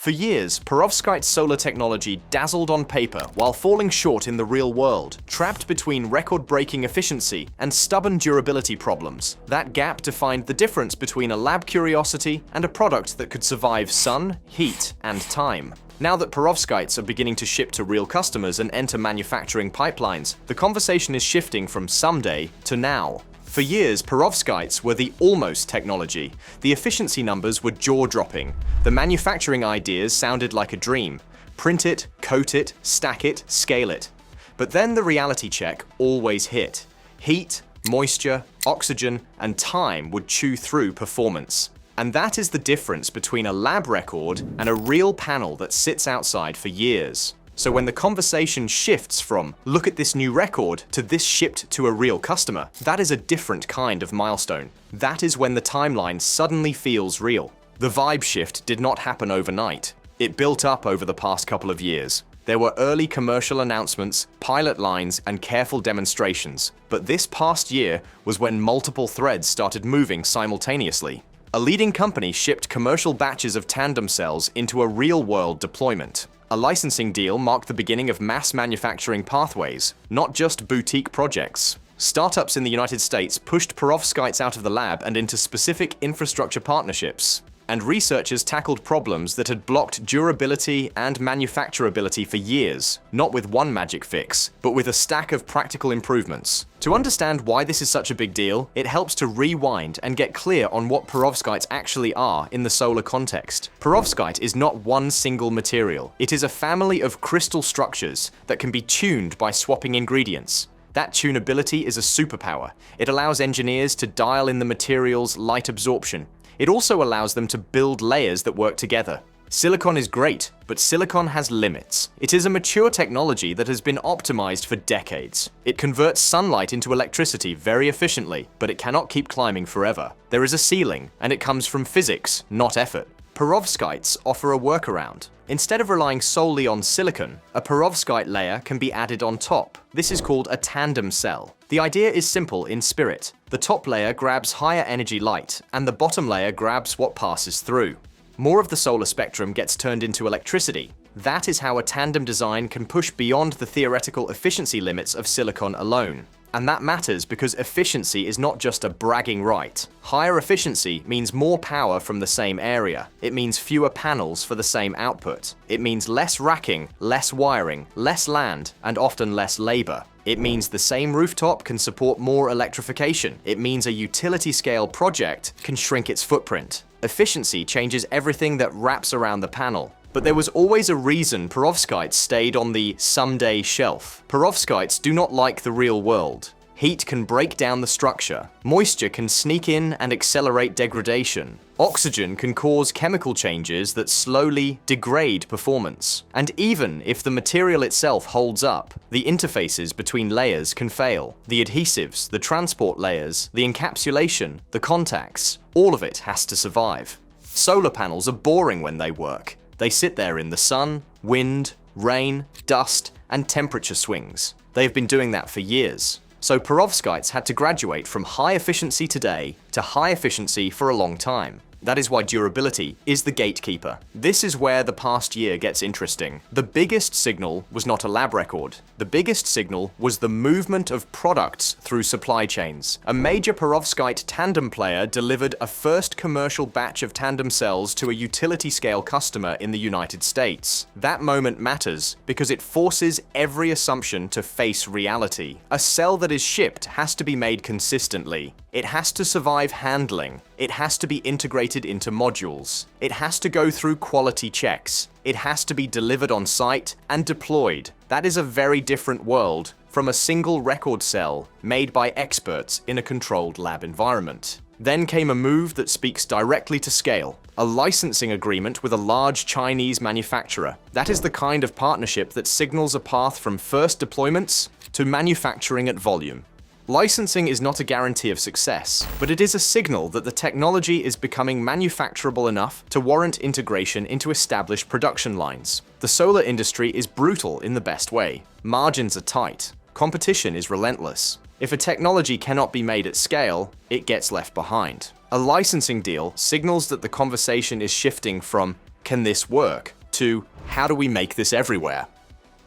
For years, perovskite solar technology dazzled on paper while falling short in the real world, trapped between record-breaking efficiency and stubborn durability problems. That gap defined the difference between a lab curiosity and a product that could survive sun, heat, and time. Now that perovskites are beginning to ship to real customers and enter manufacturing pipelines, the conversation is shifting from someday to now. For years, perovskites were the almost technology. The efficiency numbers were jaw-dropping. The manufacturing ideas sounded like a dream. Print it, coat it, stack it, scale it. But then the reality check always hit. Heat, moisture, oxygen, and time would chew through performance. And that is the difference between a lab record and a real panel that sits outside for years. So when the conversation shifts from, look at this new record, to this shipped to a real customer, that is a different kind of milestone. That is when the timeline suddenly feels real. The vibe shift did not happen overnight. It built up over the past couple of years. There were early commercial announcements, pilot lines, and careful demonstrations. But this past year was when multiple threads started moving simultaneously. A leading company shipped commercial batches of Tandem cells into a real-world deployment. A licensing deal marked the beginning of mass manufacturing pathways, not just boutique projects. Startups in the United States pushed perovskites out of the lab and into specific infrastructure partnerships. And researchers tackled problems that had blocked durability and manufacturability for years, not with one magic fix, but with a stack of practical improvements. To understand why this is such a big deal, it helps to rewind and get clear on what perovskites actually are in the solar context. Perovskite is not one single material. It is a family of crystal structures that can be tuned by swapping ingredients. That tunability is a superpower. It allows engineers to dial in the material's light absorption. It also allows them to build layers that work together. Silicon is great, but silicon has limits. It is a mature technology that has been optimized for decades. It converts sunlight into electricity very efficiently, but it cannot keep climbing forever. There is a ceiling, and it comes from physics, not effort. Perovskites offer a workaround. Instead of relying solely on silicon, a perovskite layer can be added on top. This is called a tandem cell. The idea is simple in spirit. The top layer grabs higher energy light, and the bottom layer grabs what passes through. More of the solar spectrum gets turned into electricity. That is how a tandem design can push beyond the theoretical efficiency limits of silicon alone. And that matters because efficiency is not just a bragging right. Higher efficiency means more power from the same area. It means fewer panels for the same output. It means less racking, less wiring, less land, and often less labor. It means the same rooftop can support more electrification. It means a utility-scale project can shrink its footprint. Efficiency changes everything that wraps around the panel. But there was always a reason perovskites stayed on the someday shelf. Perovskites do not like the real world. Heat can break down the structure. Moisture can sneak in and accelerate degradation. Oxygen can cause chemical changes that slowly degrade performance. And even if the material itself holds up, the interfaces between layers can fail. The adhesives, the transport layers, the encapsulation, the contacts, all of it has to survive. Solar panels are boring when they work. They sit there in the sun, wind, rain, dust, and temperature swings. They have been doing that for years. So perovskites had to graduate from high efficiency today to high efficiency for a long time. That is why durability is the gatekeeper. This is where the past year gets interesting. The biggest signal was not a lab record. The biggest signal was the movement of products through supply chains. A major perovskite tandem player delivered a first commercial batch of tandem cells to a utility-scale customer in the United States. That moment matters because it forces every assumption to face reality. A cell that is shipped has to be made consistently. It has to survive handling. It has to be integrated into modules. It has to go through quality checks. It has to be delivered on site and deployed. That is a very different world from a single record cell made by experts in a controlled lab environment. Then came a move that speaks directly to scale, a licensing agreement with a large Chinese manufacturer. That is the kind of partnership that signals a path from first deployments to manufacturing at volume. Licensing is not a guarantee of success, but it is a signal that the technology is becoming manufacturable enough to warrant integration into established production lines. The solar industry is brutal in the best way. Margins are tight. Competition is relentless. If a technology cannot be made at scale, it gets left behind. A licensing deal signals that the conversation is shifting from can this work, to how do we make this everywhere?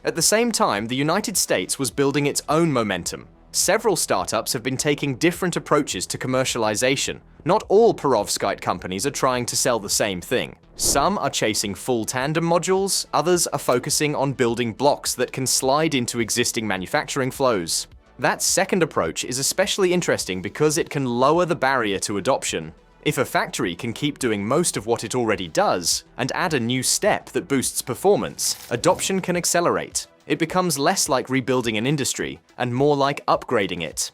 At the same time, the United States was building its own momentum. Several startups have been taking different approaches to commercialization. Not all perovskite companies are trying to sell the same thing. Some are chasing full tandem modules, others are focusing on building blocks that can slide into existing manufacturing flows. That second approach is especially interesting because it can lower the barrier to adoption. If a factory can keep doing most of what it already does, and add a new step that boosts performance, adoption can accelerate. It becomes less like rebuilding an industry, and more like upgrading it.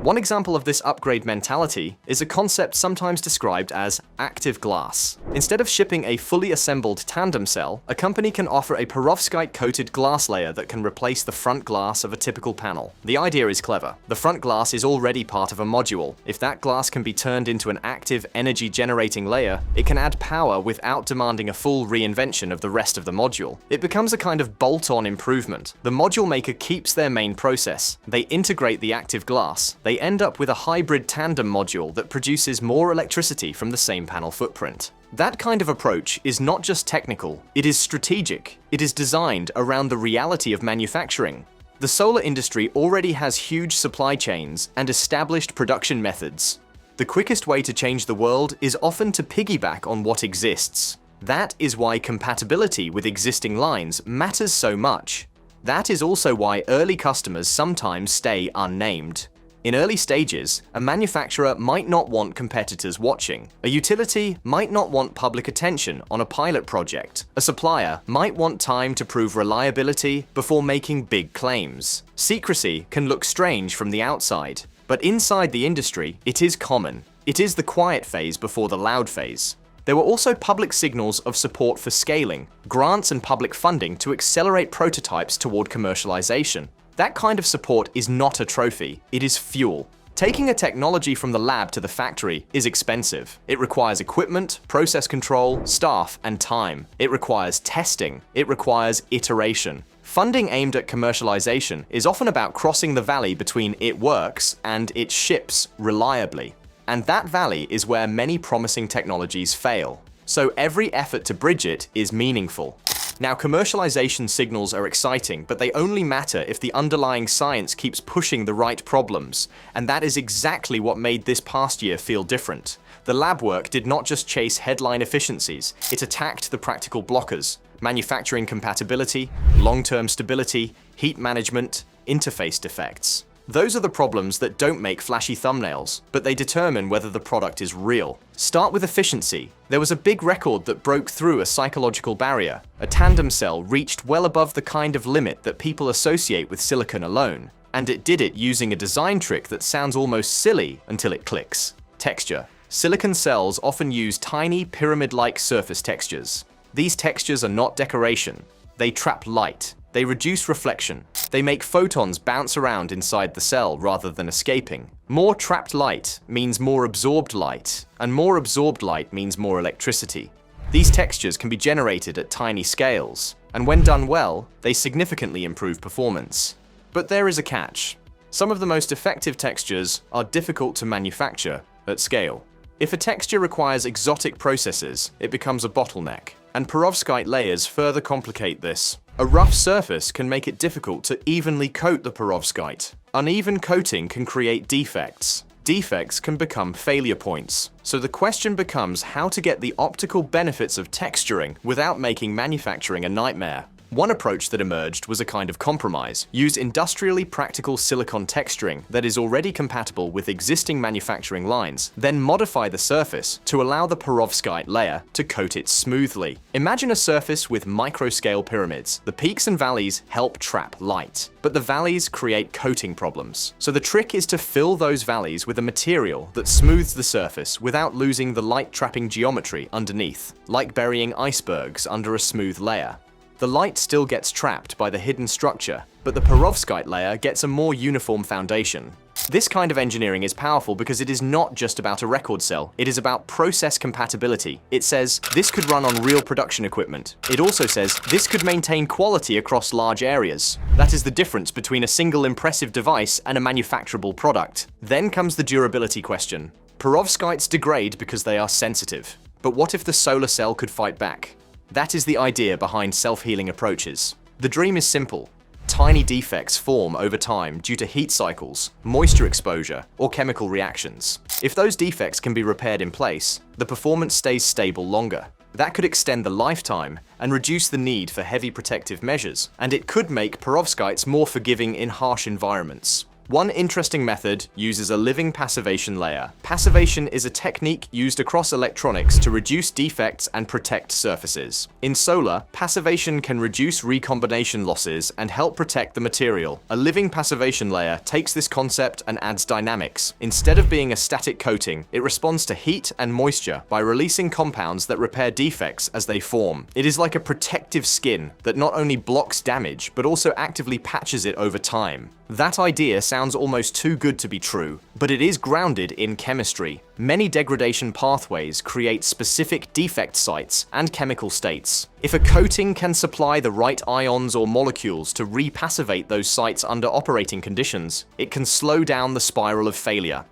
One example of this upgrade mentality is a concept sometimes described as active glass. Instead of shipping a fully assembled tandem cell, a company can offer a perovskite-coated glass layer that can replace the front glass of a typical panel. The idea is clever. The front glass is already part of a module. If that glass can be turned into an active, energy-generating layer, it can add power without demanding a full reinvention of the rest of the module. It becomes a kind of bolt-on improvement. The module maker keeps their main process. They integrate the active glass. They end up with a hybrid tandem module that produces more electricity from the same panel footprint. That kind of approach is not just technical, it is strategic. It is designed around the reality of manufacturing. The solar industry already has huge supply chains and established production methods. The quickest way to change the world is often to piggyback on what exists. That is why compatibility with existing lines matters so much. That is also why early customers sometimes stay unnamed. In early stages, a manufacturer might not want competitors watching. A utility might not want public attention on a pilot project. A supplier might want time to prove reliability before making big claims. Secrecy can look strange from the outside, but inside the industry, it is common. It is the quiet phase before the loud phase. There were also public signals of support for scaling, grants and public funding to accelerate prototypes toward commercialization. That kind of support is not a trophy, it is fuel. Taking a technology from the lab to the factory is expensive. It requires equipment, process control, staff, and time. It requires testing. It requires iteration. Funding aimed at commercialization is often about crossing the valley between it works and it ships reliably. And that valley is where many promising technologies fail. So every effort to bridge it is meaningful. Now, commercialization signals are exciting, but they only matter if the underlying science keeps pushing the right problems. And that is exactly what made this past year feel different. The lab work did not just chase headline efficiencies, it attacked the practical blockers: manufacturing compatibility, long-term stability, heat management, interface defects. Those are the problems that don't make flashy thumbnails, but they determine whether the product is real. Start with efficiency. There was a big record that broke through a psychological barrier. A tandem cell reached well above the kind of limit that people associate with silicon alone. And it did it using a design trick that sounds almost silly until it clicks. Texture. Silicon cells often use tiny, pyramid-like surface textures. These textures are not decoration. They trap light. They reduce reflection. They make photons bounce around inside the cell rather than escaping. More trapped light means more absorbed light, and more absorbed light means more electricity. These textures can be generated at tiny scales, and when done well, they significantly improve performance. But there is a catch. Some of the most effective textures are difficult to manufacture at scale. If a texture requires exotic processes, it becomes a bottleneck, and perovskite layers further complicate this. A rough surface can make it difficult to evenly coat the perovskite. Uneven coating can create defects. Defects can become failure points. So the question becomes how to get the optical benefits of texturing without making manufacturing a nightmare. One approach that emerged was a kind of compromise. Use industrially practical silicon texturing that is already compatible with existing manufacturing lines, then modify the surface to allow the perovskite layer to coat it smoothly. Imagine a surface with microscale pyramids. The peaks and valleys help trap light, but the valleys create coating problems. So the trick is to fill those valleys with a material that smooths the surface without losing the light-trapping geometry underneath, like burying icebergs under a smooth layer. The light still gets trapped by the hidden structure, but the perovskite layer gets a more uniform foundation. This kind of engineering is powerful because it is not just about a record cell, it is about process compatibility. It says, this could run on real production equipment. It also says, this could maintain quality across large areas. That is the difference between a single impressive device and a manufacturable product. Then comes the durability question. Perovskites degrade because they are sensitive. But what if the solar cell could fight back? That is the idea behind self-healing approaches. The dream is simple. Tiny defects form over time due to heat cycles, moisture exposure, or chemical reactions. If those defects can be repaired in place, the performance stays stable longer. That could extend the lifetime and reduce the need for heavy protective measures, and it could make perovskites more forgiving in harsh environments. One interesting method uses a living passivation layer. Passivation is a technique used across electronics to reduce defects and protect surfaces. In solar, passivation can reduce recombination losses and help protect the material. A living passivation layer takes this concept and adds dynamics. Instead of being a static coating, it responds to heat and moisture by releasing compounds that repair defects as they form. It is like a protective skin that not only blocks damage, but also actively patches it over time. That idea sounds almost too good to be true, but it is grounded in chemistry. Many degradation pathways create specific defect sites and chemical states. If a coating can supply the right ions or molecules to repassivate those sites under operating conditions, it can slow down the spiral of failure.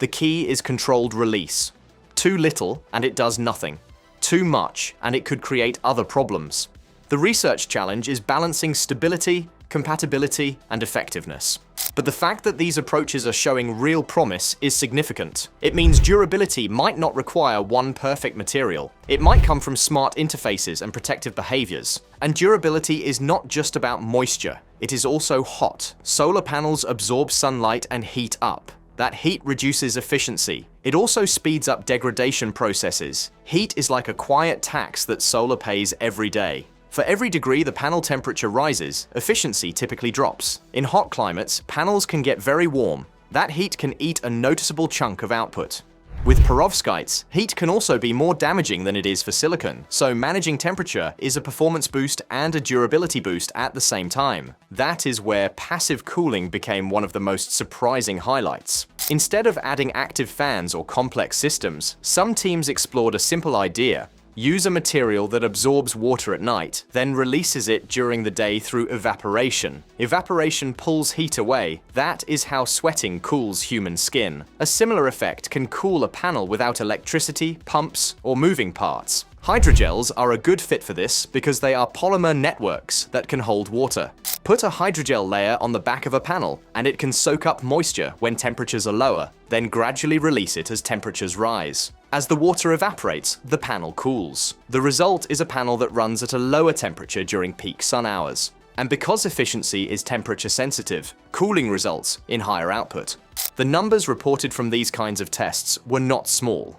The key is controlled release. Too little and it does nothing. Too much and it could create other problems. The research challenge is balancing stability, compatibility, and effectiveness. But the fact that these approaches are showing real promise is significant. It means durability might not require one perfect material. It might come from smart interfaces and protective behaviors. And durability is not just about moisture, it is also hot. Solar panels absorb sunlight and heat up. That heat reduces efficiency. It also speeds up degradation processes. Heat is like a quiet tax that solar pays every day. For every degree the panel temperature rises, efficiency typically drops. In hot climates, panels can get very warm. That heat can eat a noticeable chunk of output. With perovskites, heat can also be more damaging than it is for silicon, so managing temperature is a performance boost and a durability boost at the same time. That is where passive cooling became one of the most surprising highlights. Instead of adding active fans or complex systems, some teams explored a simple idea. Use a material that absorbs water at night, then releases it during the day through evaporation. Evaporation pulls heat away. That is how sweating cools human skin. A similar effect can cool a panel without electricity, pumps, or moving parts. Hydrogels are a good fit for this because they are polymer networks that can hold water. Put a hydrogel layer on the back of a panel, and it can soak up moisture when temperatures are lower, then gradually release it as temperatures rise. As the water evaporates, the panel cools. The result is a panel that runs at a lower temperature during peak sun hours. And because efficiency is temperature sensitive, cooling results in higher output. The numbers reported from these kinds of tests were not small.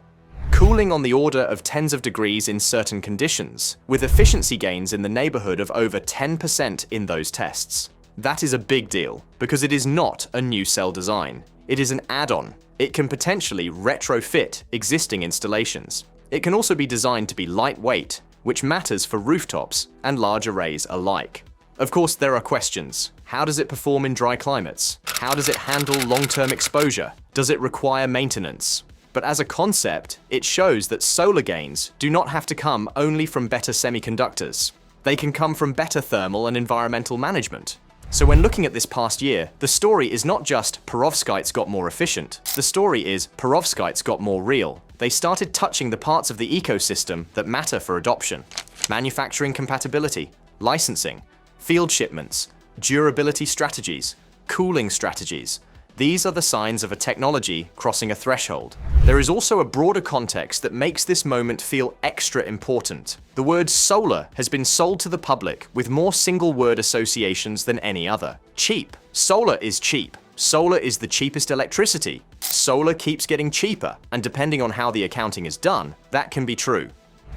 Cooling on the order of tens of degrees in certain conditions, with efficiency gains in the neighborhood of over 10% in those tests. That is a big deal, because it is not a new cell design. It is an add-on. It can potentially retrofit existing installations. It can also be designed to be lightweight, which matters for rooftops and large arrays alike. Of course, there are questions. How does it perform in dry climates? How does it handle long-term exposure? Does it require maintenance? But as a concept, it shows that solar gains do not have to come only from better semiconductors. They can come from better thermal and environmental management. So when looking at this past year, the story is not just perovskites got more efficient. The story is perovskites got more real. They started touching the parts of the ecosystem that matter for adoption. Manufacturing compatibility, licensing, field shipments, durability strategies, cooling strategies. These are the signs of a technology crossing a threshold. There is also a broader context that makes this moment feel extra important. The word solar has been sold to the public with more single-word associations than any other. Cheap. Solar is cheap. Solar is the cheapest electricity. Solar keeps getting cheaper, and depending on how the accounting is done, that can be true.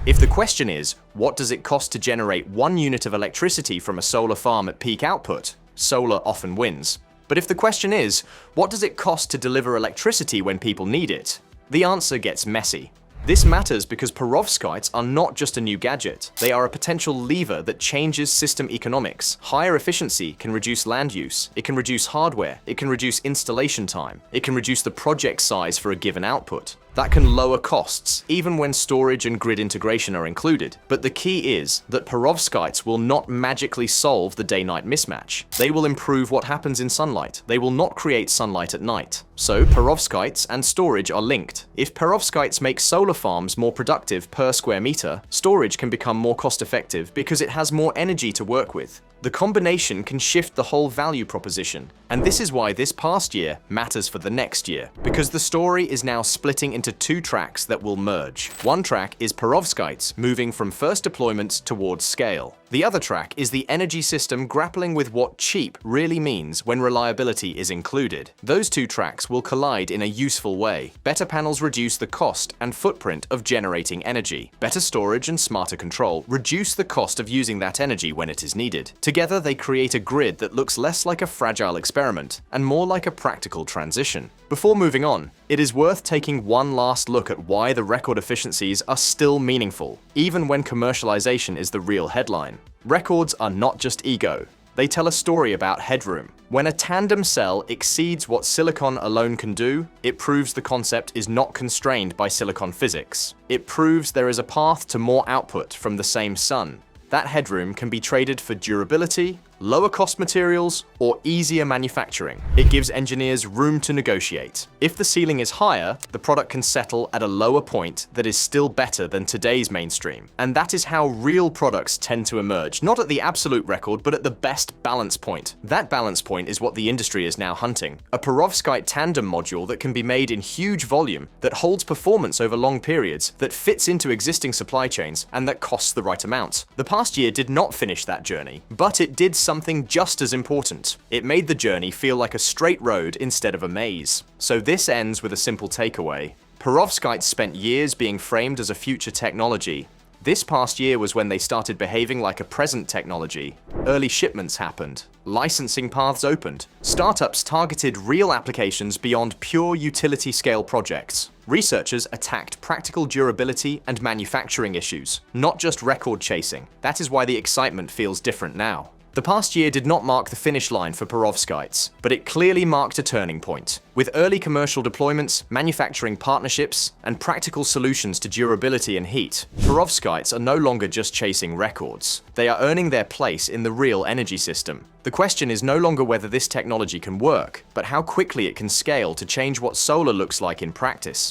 If the question is, what does it cost to generate 1 unit of electricity from a solar farm at peak output? Solar often wins. But if the question is, what does it cost to deliver electricity when people need it? The answer gets messy. This matters because perovskites are not just a new gadget. They are a potential lever that changes system economics. Higher efficiency can reduce land use, it can reduce hardware, it can reduce installation time, it can reduce the project size for a given output. That can lower costs, even when storage and grid integration are included. But the key is that perovskites will not magically solve the day-night mismatch. They will improve what happens in sunlight. They will not create sunlight at night. So perovskites and storage are linked. If perovskites make solar farms more productive per square meter, storage can become more cost-effective because it has more energy to work with. The combination can shift the whole value proposition. And this is why this past year matters for the next year, because the story is now splitting into two tracks that will merge. One track is perovskites moving from first deployment towards scale. The other track is the energy system grappling with what cheap really means when reliability is included. Those two tracks will collide in a useful way. Better panels reduce the cost and footprint of generating energy. Better storage and smarter control reduce the cost of using that energy when it is needed. Together, they create a grid that looks less like a fragile experiment and more like a practical transition. Before moving on, it is worth taking one last look at why the record efficiencies are still meaningful, even when commercialization is the real headline. Records are not just ego. They tell a story about headroom. When a tandem cell exceeds what silicon alone can do, it proves the concept is not constrained by silicon physics. It proves there is a path to more output from the same sun. That headroom can be traded for durability, lower cost materials, or easier manufacturing. It gives engineers room to negotiate. If the ceiling is higher, the product can settle at a lower point that is still better than today's mainstream. And that is how real products tend to emerge, not at the absolute record, but at the best balance point. That balance point is what the industry is now hunting. A perovskite tandem module that can be made in huge volume, that holds performance over long periods, that fits into existing supply chains, and that costs the right amount. The past year did not finish that journey, but it did something just as important. It made the journey feel like a straight road instead of a maze. So this ends with a simple takeaway. Perovskites spent years being framed as a future technology. This past year was when they started behaving like a present technology. Early shipments happened. Licensing paths opened. Startups targeted real applications beyond pure utility-scale projects. Researchers attacked practical durability and manufacturing issues, not just record chasing. That is why the excitement feels different now. The past year did not mark the finish line for perovskites, but it clearly marked a turning point. With early commercial deployments, manufacturing partnerships, and practical solutions to durability and heat, perovskites are no longer just chasing records. They are earning their place in the real energy system. The question is no longer whether this technology can work, but how quickly it can scale to change what solar looks like in practice.